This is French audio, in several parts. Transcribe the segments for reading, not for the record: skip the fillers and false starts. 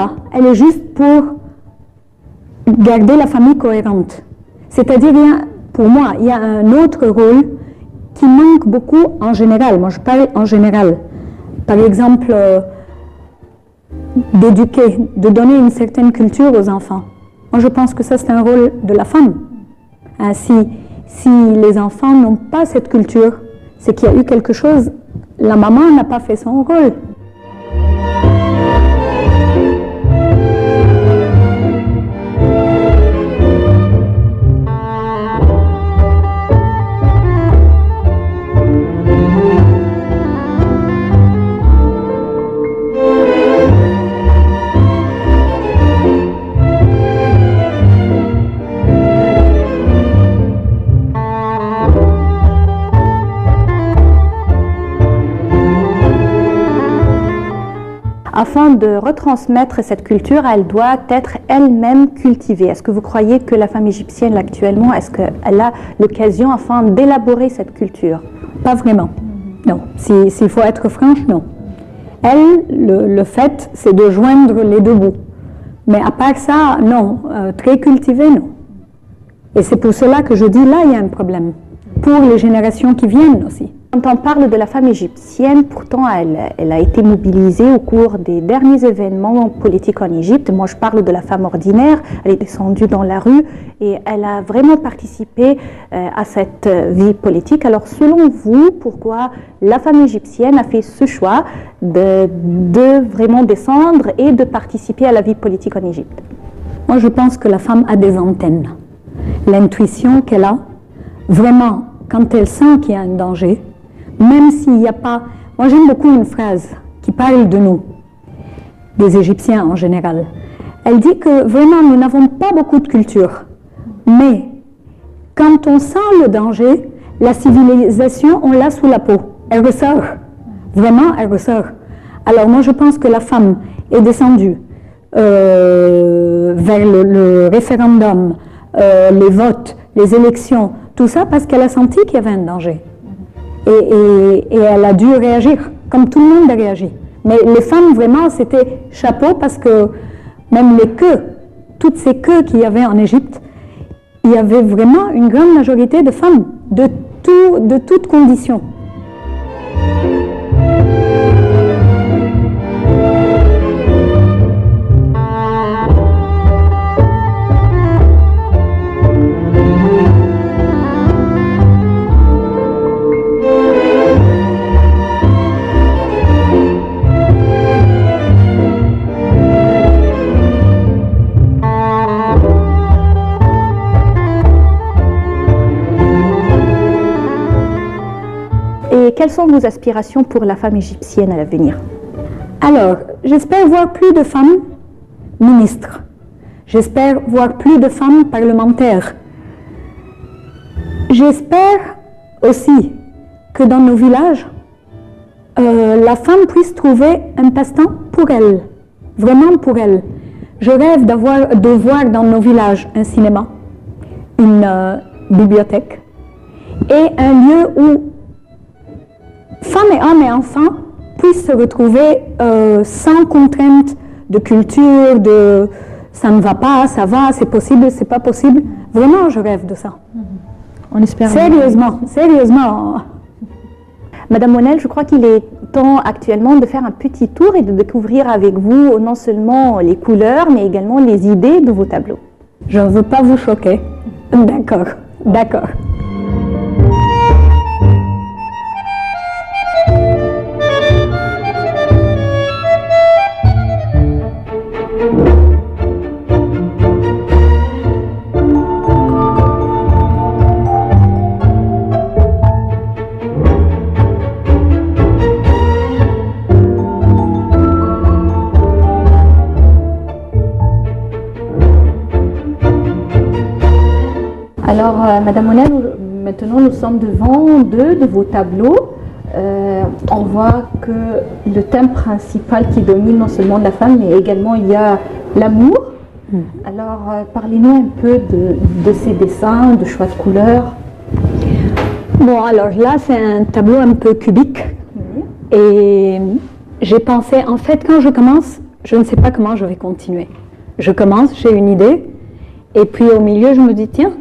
là, elle est juste pour garder la famille cohérente. C'est-à-dire, pour moi, il y a un autre rôle qui manque beaucoup en général. Moi, je parle en général. Par exemple, d'éduquer, de donner une certaine culture aux enfants. Moi, je pense que ça, c'est un rôle de la femme. Hein, si les enfants n'ont pas cette culture, c'est qu'il y a eu quelque chose, la maman n'a pas fait son rôle. Afin de retransmettre cette culture, elle doit être elle-même cultivée. Est-ce que vous croyez que la femme égyptienne actuellement, est-ce qu'elle a l'occasion afin d'élaborer cette culture? Pas vraiment, non. S'il faut être franche, non. Elle, le fait, c'est de joindre les deux bouts. Mais à part ça, non. Très cultivée, non. Et c'est pour cela que je dis, là, il y a un problème. Pour les générations qui viennent aussi. Quand on parle de la femme égyptienne, pourtant elle a été mobilisée au cours des derniers événements politiques en Égypte. Moi je parle de la femme ordinaire, elle est descendue dans la rue et elle a vraiment participé à cette vie politique. Alors selon vous, pourquoi la femme égyptienne a fait ce choix de vraiment descendre et de participer à la vie politique en Égypte? Moi je pense que la femme a des antennes. L'intuition qu'elle a, vraiment, quand elle sent qu'il y a un danger, même s'il n'y a pas... Moi, j'aime beaucoup une phrase qui parle de nous, des Égyptiens en général. Elle dit que vraiment, nous n'avons pas beaucoup de culture. Mais quand on sent le danger, la civilisation, on l'a sous la peau. Elle ressort. Vraiment, elle ressort. Alors moi, je pense que la femme est descendue vers le référendum, les votes, les élections, tout ça parce qu'elle a senti qu'il y avait un danger. Et elle a dû réagir, comme tout le monde a réagi. Mais les femmes, vraiment, c'était chapeau parce que même les queues, toutes ces queues qu'il y avait en Égypte, il y avait vraiment une grande majorité de femmes, de toutes conditions. Quelles sont vos aspirations pour la femme égyptienne à l'avenir? Alors, j'espère voir plus de femmes ministres. J'espère voir plus de femmes parlementaires. J'espère aussi que dans nos villages, la femme puisse trouver un passe-temps pour elle, vraiment pour elle. Je rêve de voir dans nos villages un cinéma, une bibliothèque et un lieu où femmes et hommes et enfants puissent se retrouver sans contrainte de culture, de ça ne va pas, ça va, c'est possible, c'est pas possible. Vraiment, je rêve de ça. On espère. Sérieusement, sérieusement. Madame Monel, je crois qu'il est temps actuellement de faire un petit tour et de découvrir avec vous non seulement les couleurs, mais également les idées de vos tableaux. Je ne veux pas vous choquer. D'accord, d'accord. Alors, Madame Monel, maintenant nous sommes devant deux de vos tableaux. On voit que le thème principal qui domine non seulement la femme, mais également il y a l'amour. Alors, parlez-nous un peu de ces dessins, de choix de couleurs. Bon, alors là, c'est un tableau un peu cubique. Oui. Et j'ai pensé, en fait, quand je commence, je ne sais pas comment je vais continuer. Je commence, j'ai une idée, et puis au milieu, je me dis, tiens,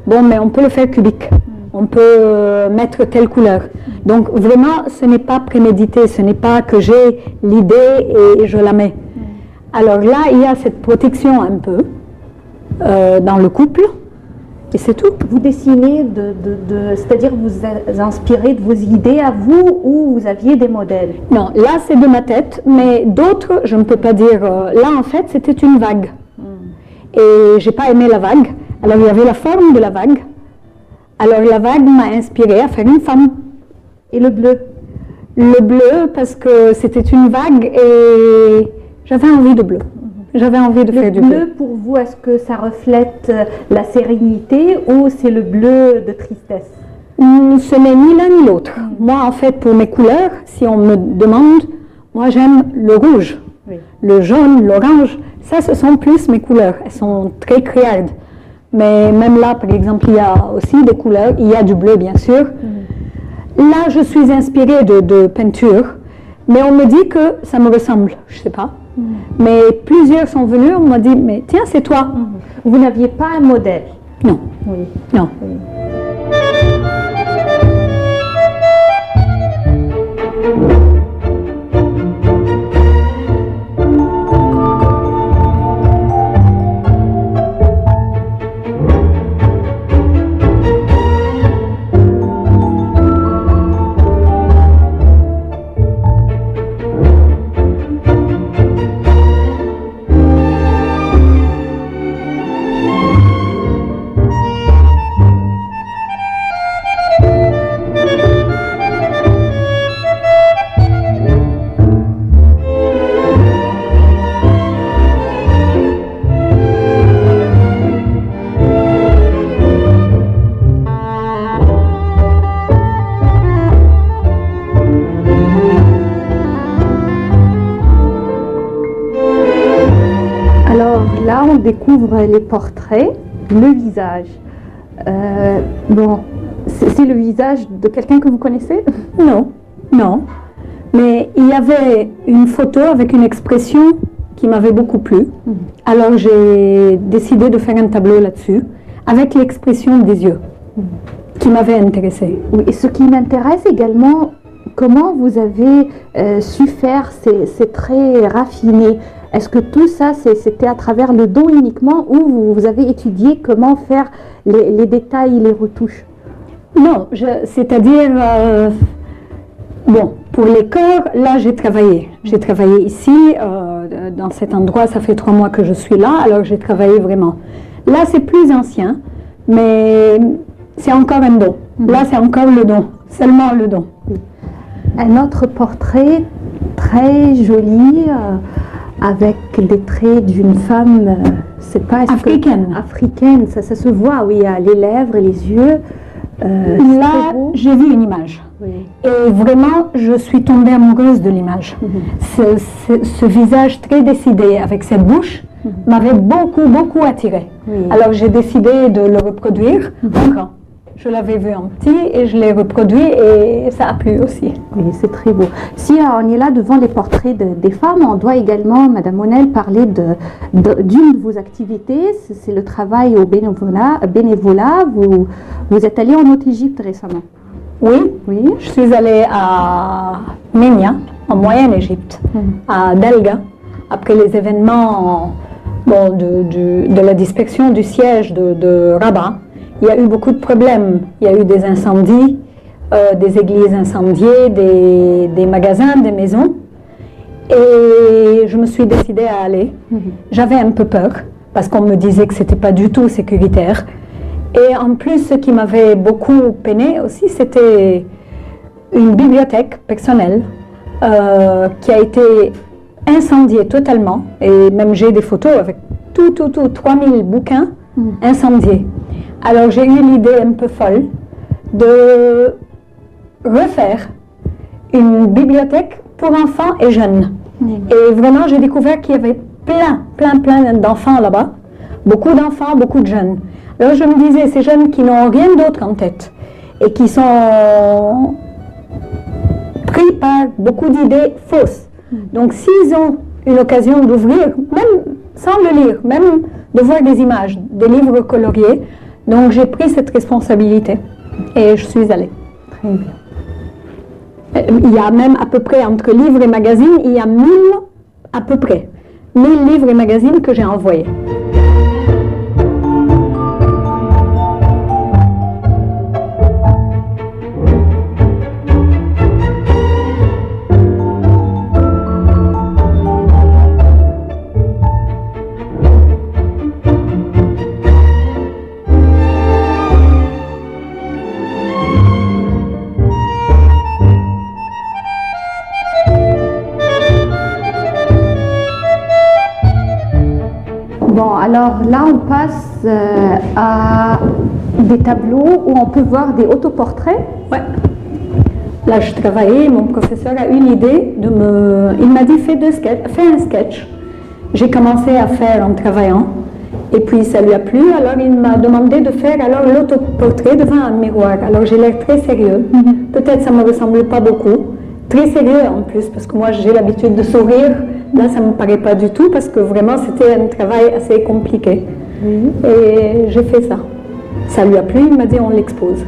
bon, mais on peut le faire cubique, on peut mettre telle couleur. Donc vraiment, ce n'est pas prémédité, ce n'est pas que j'ai l'idée et je la mets. Alors là, il y a cette protection un peu dans le couple, et c'est tout. Vous dessinez, c'est-à-dire vous inspirez de vos idées à vous ou vous aviez des modèles? Non, là c'est de ma tête, mais d'autres, je ne peux pas dire. Là en fait, c'était une vague. Et j'ai pas aimé la vague. Alors il y avait la forme de la vague. Alors la vague m'a inspirée à faire une femme. Et le bleu? Le bleu parce que c'était une vague et j'avais envie de bleu. J'avais envie de faire du bleu. Le bleu, pour vous, est-ce que ça reflète la sérénité ou c'est le bleu de tristesse? Ce n'est ni l'un ni l'autre. Moi, en fait, pour mes couleurs, si on me demande, moi j'aime le rouge, le jaune, l'orange. Ça, ce sont plus mes couleurs. Elles sont très criardes. Mais même là, par exemple, il y a aussi des couleurs. Il y a du bleu, bien sûr. Là, je suis inspirée de peinture. Mais on me dit que ça me ressemble. Je ne sais pas. Mais plusieurs sont venus, on m'a dit, mais tiens, c'est toi. Vous n'aviez pas un modèle? Non. Oui. Non. Oui. On découvre les portraits, le visage. Bon, c'est le visage de quelqu'un que vous connaissez? Non, non. Mais il y avait une photo avec une expression qui m'avait beaucoup plu. Alors j'ai décidé de faire un tableau là-dessus, avec l'expression des yeux, qui m'avait intéressée. Oui, et ce qui m'intéresse également, comment vous avez su faire ces traits raffinés? Est-ce que tout ça, c'était à travers le don uniquement ou vous avez étudié comment faire les détails, les retouches? Non, c'est-à-dire, bon, pour les corps, là j'ai travaillé. J'ai travaillé ici, dans cet endroit, ça fait 3 mois que je suis là, alors j'ai travaillé vraiment. Là c'est plus ancien, mais c'est encore un don. Là c'est encore le don, seulement le don. Un autre portrait très joli, avec des traits d'une femme, c'est pas africaine. Africaine, ça se voit, oui, les lèvres, les yeux. Là, j'ai vu une image. Oui. Et vraiment, je suis tombée amoureuse de l'image. Ce visage très décidé, avec cette bouche, m'avait beaucoup, beaucoup attirée. Oui. Alors j'ai décidé de le reproduire en grand. Je l'avais vu en petit et je l'ai reproduit et ça a plu aussi. Oui, c'est très beau. Si on est là devant les portraits des femmes, on doit également, Madame Monel, parler d'une de vos activités, c'est le travail au bénévolat. Vous êtes allée en Haute-Égypte récemment. Oui, oui, je suis allée à Ménia, en Moyenne-Égypte, à Dalga, après les événements de la dispersion du siège de Rabat. Il y a eu beaucoup de problèmes. Il y a eu des incendies, des églises incendiées, des magasins, des maisons. Et je me suis décidée à aller. J'avais un peu peur parce qu'on me disait que ce n'était pas du tout sécuritaire. Et en plus, ce qui m'avait beaucoup peiné aussi, c'était une bibliothèque personnelle qui a été incendiée totalement. Et même j'ai des photos avec tout, 3000 bouquins incendiés. Alors j'ai eu l'idée un peu folle de refaire une bibliothèque pour enfants et jeunes. Et vraiment, j'ai découvert qu'il y avait plein d'enfants là-bas. Beaucoup d'enfants, beaucoup de jeunes. Alors je me disais, ces jeunes qui n'ont rien d'autre en tête et qui sont pris par beaucoup d'idées fausses. Donc s'ils ont une occasion d'ouvrir, même sans le lire, même de voir des images, des livres coloriés. Donc j'ai pris cette responsabilité et je suis allée. Très bien. Il y a même à peu près, entre livres et magazines, il y a 1000 à peu près, 1000 livres et magazines que j'ai envoyés. Bon, alors là, on passe à des tableaux où on peut voir des autoportraits. Ouais. Là, je travaillais, mon professeur a eu l'idée de me... Il m'a dit, fais un sketch. J'ai commencé à faire en travaillant, et puis ça lui a plu, alors il m'a demandé de faire alors l'autoportrait devant un miroir. Alors j'ai l'air très sérieux, peut-être ça ne me ressemble pas beaucoup, très sérieux en plus, parce que moi j'ai l'habitude de sourire, là ça ne me paraît pas du tout, parce que vraiment c'était un travail assez compliqué. Et j'ai fait ça. Ça lui a plu, il m'a dit on l'expose.